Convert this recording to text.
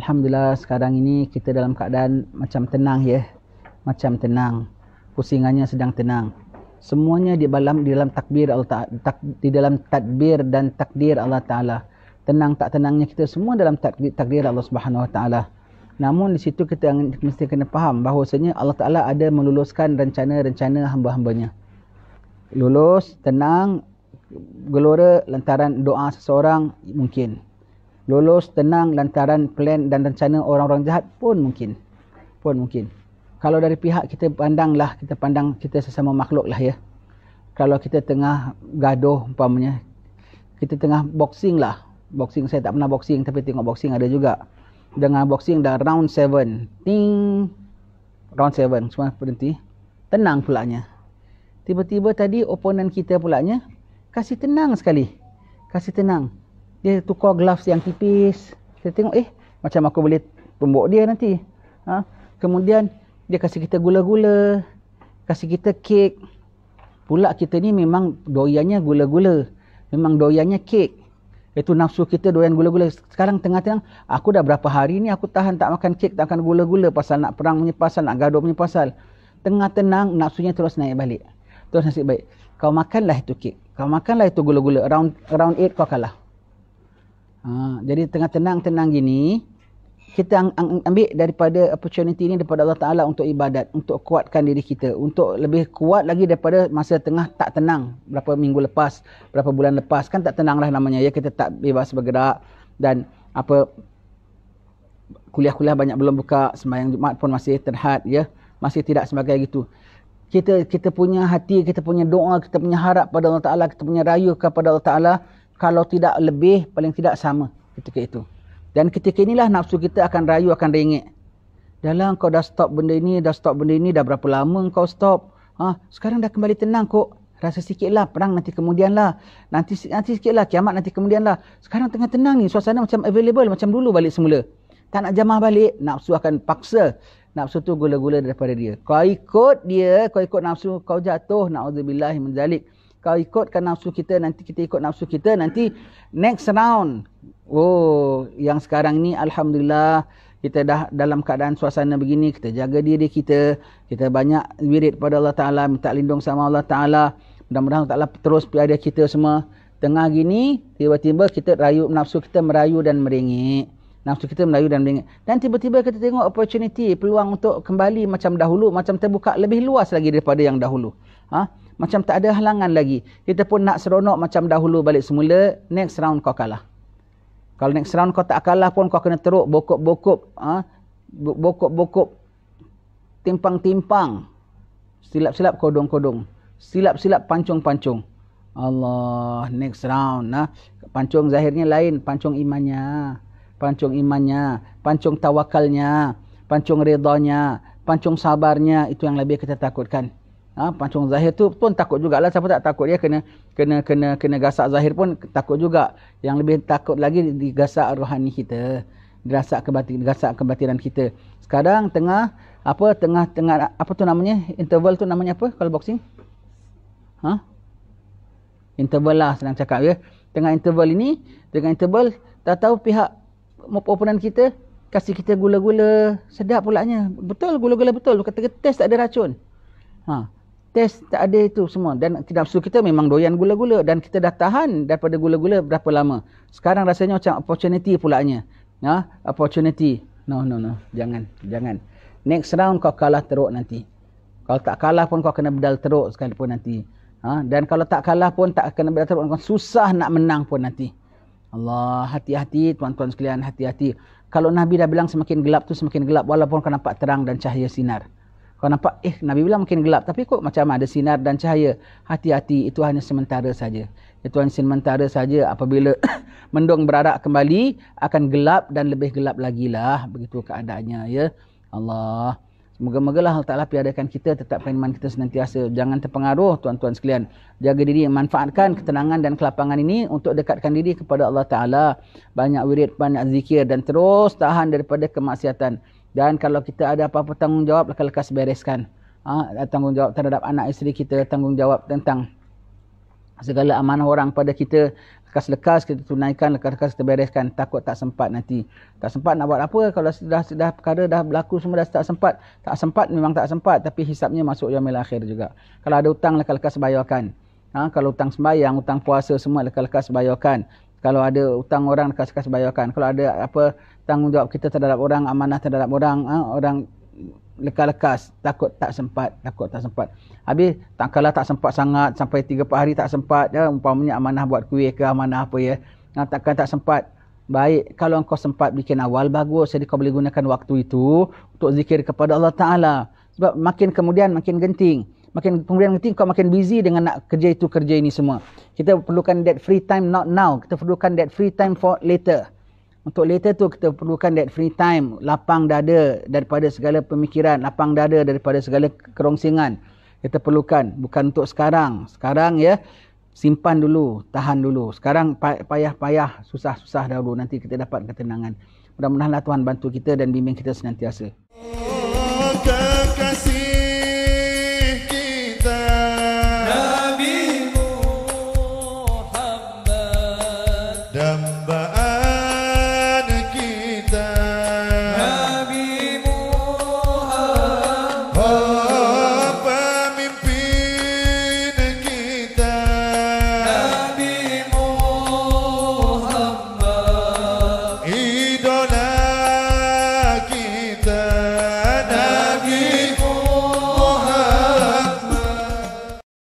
Alhamdulillah sekarang ini kita dalam keadaan macam tenang ya. Macam tenang. Pusingannya sedang tenang. Semuanya di dalam takbir Allah Ta'ala, di dalam tadbir dan takdir Allah Ta'ala. Tenang tak tenangnya kita semua dalam takdir Allah Subhanahu Wa Ta'ala. Namun di situ kita mesti kena faham bahawasanya Allah Ta'ala ada meluluskan rencana-rencana hamba-hambanya. Lulus, tenang, gelora lantaran doa seseorang mungkin. Lulus, tenang lantaran plan dan rencana orang-orang jahat pun mungkin. Kalau dari pihak kita pandang kita sesama makhluk lah ya. Kalau kita tengah gaduh umpamanya, kita tengah boxing lah. Boxing, saya tak pernah boxing tapi tengok boxing ada juga. Dengan boxing dah round 7. Ting. Round 7 semua berhenti. Tenang pulanya. Tiba-tiba tadi oponen kita pulanya kasih tenang sekali. Kasih tenang. Dia tukar gloves yang tipis. Kita tengok macam aku boleh tumbuk dia nanti. Kemudian dia kasih kita gula-gula. Kasih kita kek. Pula kita ni memang doyannya gula-gula. Memang doyannya kek. Itu nafsu kita doyan gula-gula. Sekarang tengah-tengah, aku dah berapa hari ni aku tahan tak makan kek, tak makan gula-gula. Pasal nak perang punya pasal, nak gaduh punya pasal. Tengah tenang, nafsunya terus naik balik. Terus nasib baik. Kau makanlah itu kek. Kau makanlah itu gula-gula. Round 8 kau kalah. Jadi tengah tenang-tenang gini, kita ambil daripada opportunity ni daripada Allah Ta'ala untuk ibadat, untuk kuatkan diri kita, untuk lebih kuat lagi daripada masa tengah tak tenang. Berapa minggu lepas, berapa bulan lepas, kan tak tenang lah namanya ya, kita tak bebas bergerak dan kuliah-kuliah banyak belum buka, sembahyang Jumaat pun masih terhad ya, masih tidak sebagai gitu. Kita punya hati, kita punya doa, kita punya harap pada Allah Ta'ala, kita punya rayu kepada Allah Ta'ala, kalau tidak lebih, paling tidak sama ketika itu. Dan ketika inilah nafsu kita akan rayu, akan rengek. Dalam kau dah stop benda ini, dah berapa lama kau stop. Sekarang dah kembali tenang kok. Rasa sikitlah, perang nanti kemudian lah. Nanti sikitlah, kiamat nanti kemudian lah. Sekarang tengah tenang ni, suasana macam available, macam dulu balik semula. Tak nak jamah balik, nafsu akan paksa. Nafsu tu gula-gula daripada dia. Kau ikut dia, kau ikut nafsu, kau jatuh. Na'udzubillahi min zalik. Kau ikutkan nafsu kita, nanti kita ikut nafsu kita, nanti next round. Yang sekarang ni Alhamdulillah, kita dah dalam keadaan suasana begini, kita jaga diri kita, kita banyak wirid pada Allah Ta'ala, minta lindung sama Allah Ta'ala. Mudah-mudahan Allah Ta'ala terus piada kita semua. Tengah gini, tiba-tiba kita nafsu kita merayu dan merengek. Dan tiba-tiba kita tengok opportunity, peluang untuk kembali macam dahulu, macam terbuka lebih luas lagi daripada yang dahulu. Macam tak ada halangan lagi. Kita pun nak seronok macam dahulu balik semula. Next round kau kalah. Kalau next round kau tak kalah pun kau kena teruk bokop-bokop. Bokop-bokop. Timpang-timpang. Silap-silap kodong-kodong. Silap-silap pancung-pancung. Allah, next round. Pancung zahirnya lain. Pancung imannya. Pancung tawakalnya. Pancung redanya. Pancung sabarnya. Itu yang lebih kita takutkan. Pancung zahir tu pun takut jugalah, siapa tak takut dia kena gasak zahir pun takut juga. Yang lebih takut lagi digasak rohani kita, gasak kebatinan kita. Sekarang tengah apa tu namanya, interval tu namanya apa kalau boxing? Interval lah senang cakap ya. Tengah interval ini, tak tahu pihak oponen kita kasih kita gula-gula, sedap pulaknya. Betul gula-gula betul, kata test tak ada racun. Test tak ada itu semua. Dan nafsu kita memang doyan gula-gula. Dan kita dah tahan daripada gula-gula berapa lama. Sekarang rasanya macam opportunity pulaknya. Opportunity. No. Jangan. Next round kau kalah teruk nanti. Kalau tak kalah pun kau kena bedal teruk sekalipun nanti. Dan kalau tak kalah pun tak kena bedal teruk. Susah nak menang pun nanti. Allah, hati-hati tuan-tuan sekalian, hati-hati. Kalau Nabi dah bilang semakin gelap tu semakin gelap. Walaupun kau nampak terang dan cahaya sinar. Kau nampak, Nabi bilang makin gelap. Tapi kok macam ada sinar dan cahaya. Hati-hati, itu hanya sementara saja. Apabila mendung berarak kembali, akan gelap dan lebih gelap lagi lah. Begitu keadaannya, ya. Allah. Semoga-moga Allah Ta'ala piadakan kita, tetapkan iman kita senantiasa. Jangan terpengaruh, tuan-tuan sekalian. Jaga diri, manfaatkan ketenangan dan kelapangan ini untuk dekatkan diri kepada Allah Ta'ala. Banyak wirid, banyak zikir dan terus tahan daripada kemaksiatan. Dan kalau kita ada apa-apa tanggungjawab, lekas bereskan. Tanggungjawab terhadap anak isteri kita, tanggungjawab tentang Segala amanah orang pada kita lekas-lekas kita tunaikan, lekas-lekas kita bereskan, takut tak sempat nanti. Tak sempat nak buat apa, kalau sudah perkara dah berlaku semua, dah tak sempat. Tak sempat memang tak sempat, tapi hisapnya masuk yaumil akhir juga. Kalau ada hutang, lekas-lekas bayarkan. Kalau hutang sembahyang, hutang puasa semua, lekas-lekas bayarkan. Kalau ada hutang orang, lekas-lekas bayarkan. Kalau ada apa tanggungjawab kita terhadap orang, amanah terhadap orang, orang lekas-lekas, takut tak sempat. Habis kalau tak sempat sangat sampai 3-4 hari tak sempat, umpamanya amanah buat kuih ke amanah apa ya, takkan tak sempat. Baik kalau engkau sempat bikin awal, bagus, jadi kau boleh gunakan waktu itu untuk zikir kepada Allah Taala. Sebab makin kemudian makin genting, kau makin busy dengan nak kerja itu kerja ini semua. Kita perlukan that free time, not now, kita perlukan that free time for later. Untuk later tu kita perlukan that free time, lapang dada daripada segala pemikiran, lapang dada daripada segala kerongsingan. Kita perlukan, bukan untuk sekarang. Sekarang ya, simpan dulu, tahan dulu. Sekarang payah-payah, susah-susah dahulu, nanti kita dapat ketenangan. Mudah-mudahanlah Tuhan bantu kita dan bimbing kita senantiasa. Kekasih kita Nabi Muhammad, damba